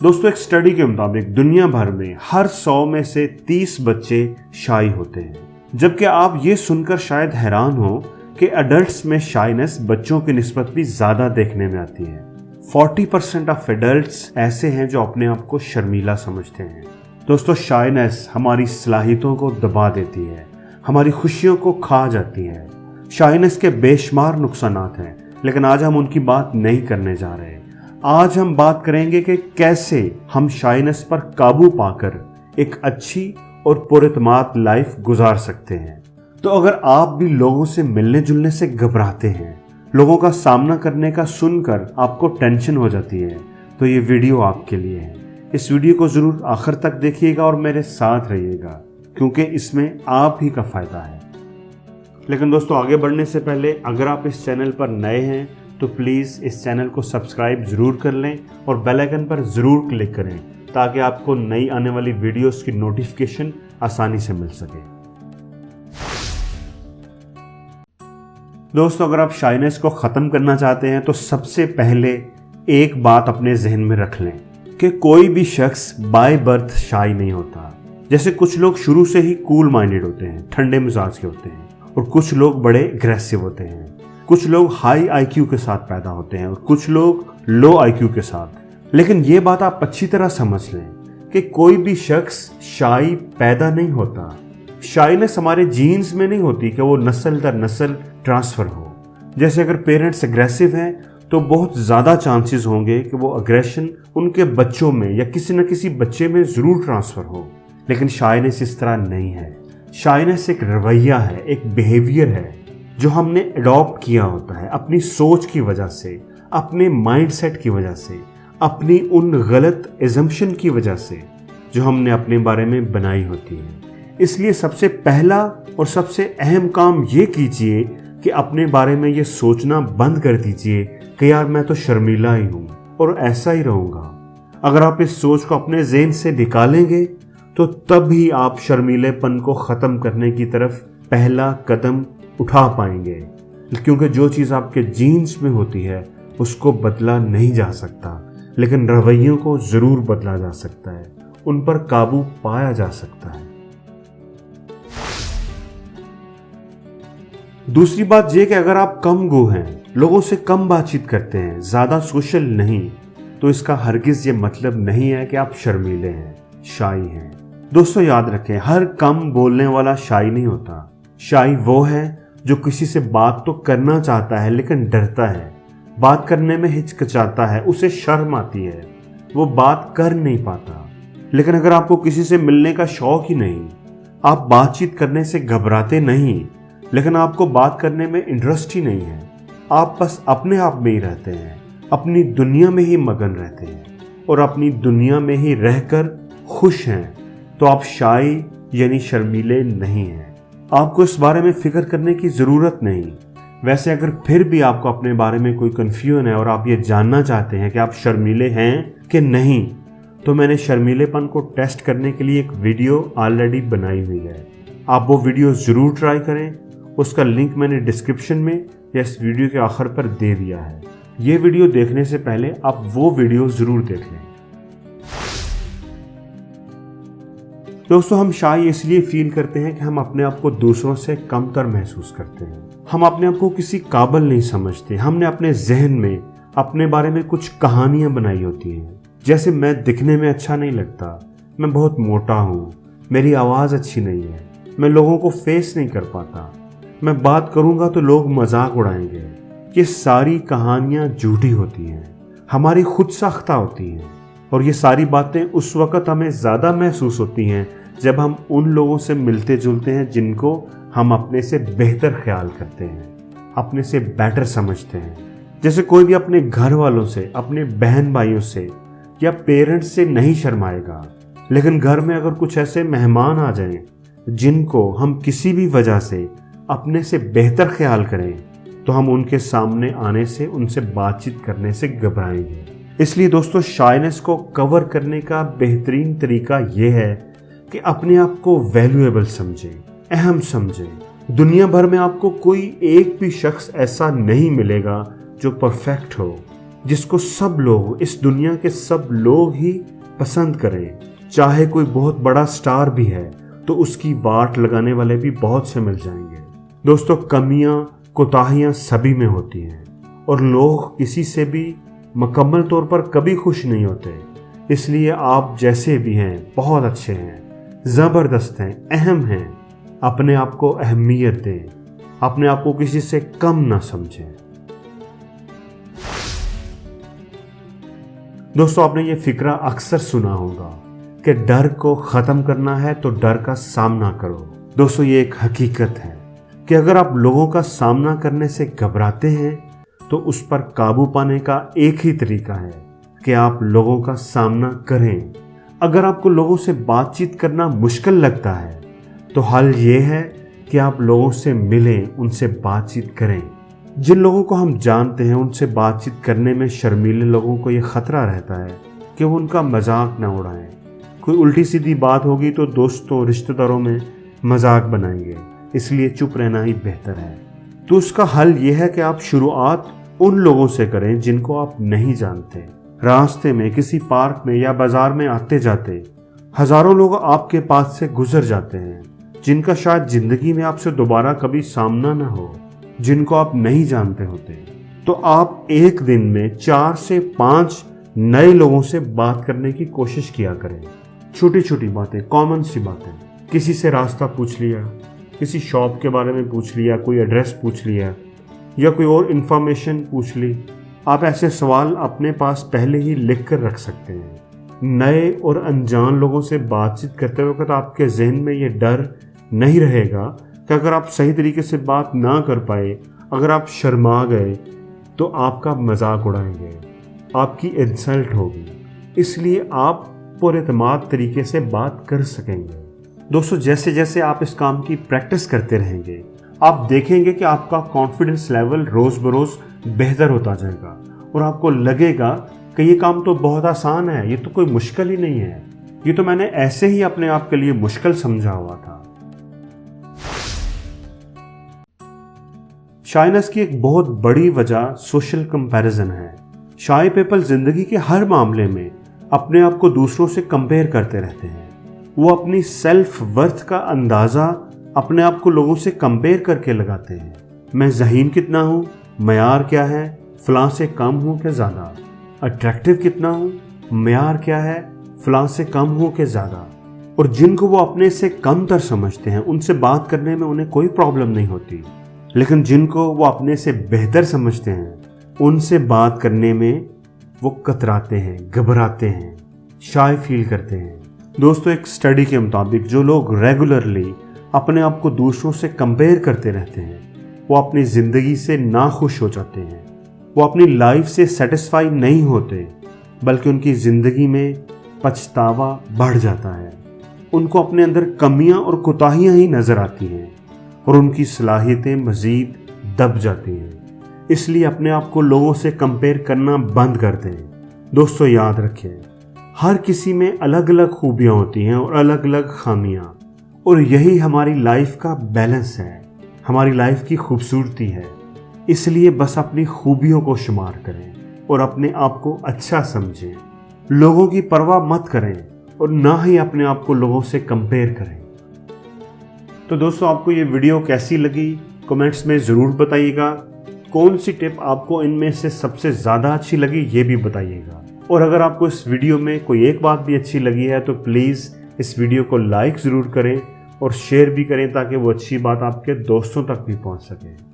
दोस्तों, एक स्टडी के मुताबिक दुनिया भर में हर 100 में से 30 बच्चे शाई होते हैं, जबकि आप ये सुनकर शायद हैरान हो कि एडल्ट्स में शाइनेस बच्चों की निस्बत भी ज्यादा देखने में आती है। 40% ऑफ एडल्ट्स ऐसे हैं जो अपने आप को शर्मीला समझते हैं। दोस्तों, शाइनेस हमारी सलाहियतों को दबा देती है, हमारी खुशियों को खा जाती है। शाइनेस के बेशुमार नुकसानात हैं, लेकिन आज हम उनकी बात नहीं करने जा रहे। आज हम बात करेंगे कि कैसे हम शाइनेस पर काबू पाकर एक अच्छी और पुरएतमाद लाइफ गुजार सकते हैं। तो अगर आप भी लोगों से मिलने जुलने से घबराते हैं, लोगों का सामना करने का सुनकर आपको टेंशन हो जाती है, तो ये वीडियो आपके लिए है। इस वीडियो को जरूर आखिर तक देखिएगा और मेरे साथ रहिएगा, क्योंकि इसमें आप ही का फायदा है। लेकिन दोस्तों, आगे बढ़ने से पहले अगर आप इस चैनल पर नए हैं तो प्लीज़ इस चैनल को सब्सक्राइब ज़रूर कर लें और बेल आइकन पर ज़रूर क्लिक करें, ताकि आपको नई आने वाली वीडियोस की नोटिफिकेशन आसानी से मिल सके। दोस्तों, अगर आप शाइनेस को ख़त्म करना चाहते हैं तो सबसे पहले एक बात अपने जहन में रख लें कि कोई भी शख्स बाय बर्थ शाई नहीं होता। जैसे कुछ लोग शुरू से ही कूल माइंडेड होते हैं, ठंडे मिजाज के होते हैं, और कुछ लोग बड़े एग्रेसिव होते हैं। कुछ लोग हाई आईक्यू के साथ पैदा होते हैं और कुछ लोग लो आईक्यू के साथ। लेकिन ये बात आप अच्छी तरह समझ लें कि कोई भी शख्स शाई पैदा नहीं होता। शाइनेस हमारे जीन्स में नहीं होती कि वो नस्ल दर नस्ल ट्रांसफ़र हो। जैसे अगर पेरेंट्स एग्रेसिव हैं तो बहुत ज़्यादा चांसेस होंगे कि वो एग्रेशन उनके बच्चों में या किसी न किसी बच्चे में ज़रूर ट्रांसफ़र हो। लेकिन शाइनेस इस तरह नहीं है। शाइनेस एक रवैया है, एक बिहेवियर है जो हमने अडॉप्ट किया होता है अपनी सोच की वजह से, अपने माइंडसेट की वजह से, अपनी उन गलत एजम्पशन की वजह से जो हमने अपने बारे में बनाई होती है। इसलिए सबसे पहला और सबसे अहम काम ये कीजिए कि अपने बारे में ये सोचना बंद कर दीजिए कि यार मैं तो शर्मीला ही हूँ और ऐसा ही रहूँगा। अगर आप इस सोच को अपने ज़हन से निकालेंगे तो तब ही आप शर्मीलेपन को ख़त्म करने की तरफ पहला कदम उठा पाएंगे, क्योंकि जो चीज़ आपके जीन्स में होती है उसको बदला नहीं जा सकता, लेकिन रवैयों को ज़रूर बदला जा सकता है, उन पर काबू पाया जा सकता है। दूसरी बात यह कि अगर आप कम गो हैं, लोगों से कम बातचीत करते हैं, ज़्यादा सोशल नहीं, तो इसका हरगिज़ ये मतलब नहीं है कि आप शर्मीले हैं, शाई हैं। दोस्तों, याद रखें, हर कम बोलने वाला शाई नहीं होता। शाई वो है जो किसी से बात तो करना चाहता है लेकिन डरता है, बात करने में हिचकिचाता है, उसे शर्म आती है, वो बात कर नहीं पाता। लेकिन अगर आपको किसी से मिलने का शौक ही नहीं, आप बातचीत करने से घबराते नहीं, लेकिन आपको बात करने में इंटरेस्ट ही नहीं है, आप बस अपने आप में ही रहते हैं, अपनी दुनिया में ही मगन रहते हैं और अपनी दुनिया में ही रहकर खुश हैं, तो आप शाई यानी शर्मीले नहीं हैं। आपको इस बारे में फिक्र करने की ज़रूरत नहीं। वैसे अगर फिर भी आपको अपने बारे में कोई कन्फ्यूजन है और आप ये जानना चाहते हैं कि आप शर्मीले हैं कि नहीं, तो मैंने शर्मीलेपन को टेस्ट करने के लिए एक वीडियो ऑलरेडी बनाई हुई है। आप वो वीडियो ज़रूर ट्राई करें। उसका लिंक मैंने डिस्क्रिप्शन में या इस वीडियो के आखिर पर दे दिया है। ये वीडियो देखने से पहले आप वो वीडियो ज़रूर देख लें। दोस्तों, हम शाई इसलिए फील करते हैं कि हम अपने आप को दूसरों से कमतर महसूस करते हैं। हम अपने आप को किसी काबिल नहीं समझते। हमने अपने जहन में अपने बारे में कुछ कहानियां बनाई होती हैं, जैसे मैं दिखने में अच्छा नहीं लगता, मैं बहुत मोटा हूँ, मेरी आवाज़ अच्छी नहीं है, मैं लोगों को फेस नहीं कर पाता, मैं बात करूँगा तो लोग मजाक उड़ाएंगे। ये सारी कहानियाँ झूठी होती हैं, हमारी खुद साख्ता होती हैं, और ये सारी बातें उस वक़्त हमें ज़्यादा महसूस होती हैं जब हम उन लोगों से मिलते जुलते हैं जिनको हम अपने से बेहतर ख्याल करते हैं, अपने से बेटर समझते हैं। जैसे कोई भी अपने घर वालों से, अपने बहन भाइयों से या पेरेंट्स से नहीं शर्माएगा, लेकिन घर में अगर कुछ ऐसे मेहमान आ जाएं जिनको हम किसी भी वजह से अपने से बेहतर ख्याल करें, तो हम उनके सामने आने से, उनसे बातचीत करने से घबराएंगे। इसलिए दोस्तों, शाइनेस को कवर करने का बेहतरीन तरीका यह है कि अपने आप को वैल्यूएबल समझें, अहम समझें। दुनिया भर में आपको कोई एक भी शख्स ऐसा नहीं मिलेगा जो परफेक्ट हो, जिसको सब लोग, इस दुनिया के सब लोग ही पसंद करें। चाहे कोई बहुत बड़ा स्टार भी है तो उसकी वाट लगाने वाले भी बहुत से मिल जाएंगे। दोस्तों, कमियां कोताहियां सभी में होती हैं और लोग किसी से भी मुकम्मल तौर पर कभी खुश नहीं होते। इसलिए आप जैसे भी हैं बहुत अच्छे हैं, ज़बरदस्त हैं, अहम हैं। अपने आप को अहमियत दें, अपने आप को किसी से कम ना समझें। दोस्तों, आपने ये फिक्रा अक्सर सुना होगा कि डर को ख़त्म करना है तो डर का सामना करो। दोस्तों, ये एक हकीकत है कि अगर आप लोगों का सामना करने से घबराते हैं तो उस पर काबू पाने का एक ही तरीका है कि आप लोगों का सामना करें। अगर आपको लोगों से बातचीत करना मुश्किल लगता है तो हल ये है कि आप लोगों से मिलें, उनसे बातचीत करें। जिन लोगों को हम जानते हैं उनसे बातचीत करने में शर्मीले लोगों को ये खतरा रहता है कि वो उनका मजाक न उड़ाएं। कोई उल्टी सीधी बात होगी तो दोस्तों रिश्तेदारों में मजाक बनाएंगे, इसलिए चुप रहना ही बेहतर है। तो उसका हल ये है कि आप शुरुआत उन लोगों से करें जिनको आप नहीं जानते। रास्ते में, किसी पार्क में या बाजार में आते जाते हजारों लोग आपके पास से गुजर जाते हैं जिनका शायद जिंदगी में आपसे दोबारा कभी सामना न हो, जिनको आप नहीं जानते होते। तो आप एक दिन में 4 से 5 नए लोगों से बात करने की कोशिश किया करें। छोटी छोटी बातें, कॉमन सी बातें, किसी से रास्ता पूछ लिया, किसी शॉप के बारे में पूछ लिया, कोई एड्रेस पूछ लिया या कोई और इन्फॉर्मेशन पूछ ली। आप ऐसे सवाल अपने पास पहले ही लिख कर रख सकते हैं। नए और अनजान लोगों से बातचीत करते वक्त आपके जहन में ये डर नहीं रहेगा कि अगर आप सही तरीके से बात ना कर पाए, अगर आप शर्मा गए तो आपका मजाक उड़ाएंगे, आपकी इंसल्ट होगी। इसलिए आप पुरएतमाद तरीके से बात कर सकेंगे। दोस्तों, जैसे जैसे आप इस काम की प्रैक्टिस करते रहेंगे आप देखेंगे कि आपका कॉन्फिडेंस लेवल रोज़ बरोज़ बेहतर होता जाएगा और आपको लगेगा कि ये काम तो बहुत आसान है, ये तो कोई मुश्किल ही नहीं है, ये तो मैंने ऐसे ही अपने आप के लिए मुश्किल समझा हुआ था। शाइनेस की एक बहुत बड़ी वजह सोशल कंपैरिजन है। शाई पीपल जिंदगी के हर मामले में अपने आप को दूसरों से कंपेयर करते रहते हैं। वो अपनी सेल्फ वर्थ का अंदाज़ा अपने आप को लोगों से कंपेयर करके लगाते हैं। मैं ज़हीन कितना हूँ, मयार क्या है, फलां से कम हूँ कि ज़्यादा, अट्रैक्टिव कितना हूँ, मयार क्या है, फलां से कम हूँ कि ज़्यादा। और जिनको वो अपने से कम तर समझते हैं उनसे बात करने में उन्हें कोई प्रॉब्लम नहीं होती, लेकिन जिनको वो अपने से बेहतर समझते हैं उनसे बात करने में वो कतराते हैं, घबराते हैं, शाय फील करते हैं। दोस्तों, एक स्टडी के मुताबिक जो लोग रेगुलरली अपने आप को दूसरों से कंपेयर करते रहते हैं वो अपनी ज़िंदगी से नाखुश हो जाते हैं। वो अपनी लाइफ से सेटिस्फाई नहीं होते बल्कि उनकी ज़िंदगी में पछतावा बढ़ जाता है। उनको अपने अंदर कमियां और कोताहियां ही नज़र आती हैं और उनकी सलाहियतें मज़ीद दब जाती हैं। इसलिए अपने आप को लोगों से कंपेयर करना बंद कर दें। दोस्तों, याद रखें, हर किसी में अलग अलग खूबियाँ होती हैं और अलग अलग खामियाँ, और यही हमारी लाइफ का बैलेंस है, हमारी लाइफ की खूबसूरती है। इसलिए बस अपनी खूबियों को शुमार करें और अपने आप को अच्छा समझें। लोगों की परवाह मत करें और ना ही अपने आप को लोगों से कंपेयर करें। तो दोस्तों, आपको ये वीडियो कैसी लगी कमेंट्स में ज़रूर बताइएगा। कौन सी टिप आपको इनमें से सबसे ज़्यादा अच्छी लगी ये भी बताइएगा। और अगर आपको इस वीडियो में कोई एक बात भी अच्छी लगी है तो प्लीज़ इस वीडियो को लाइक ज़रूर करें और शेयर भी करें ताकि वो अच्छी बात आपके दोस्तों तक भी पहुंच सके।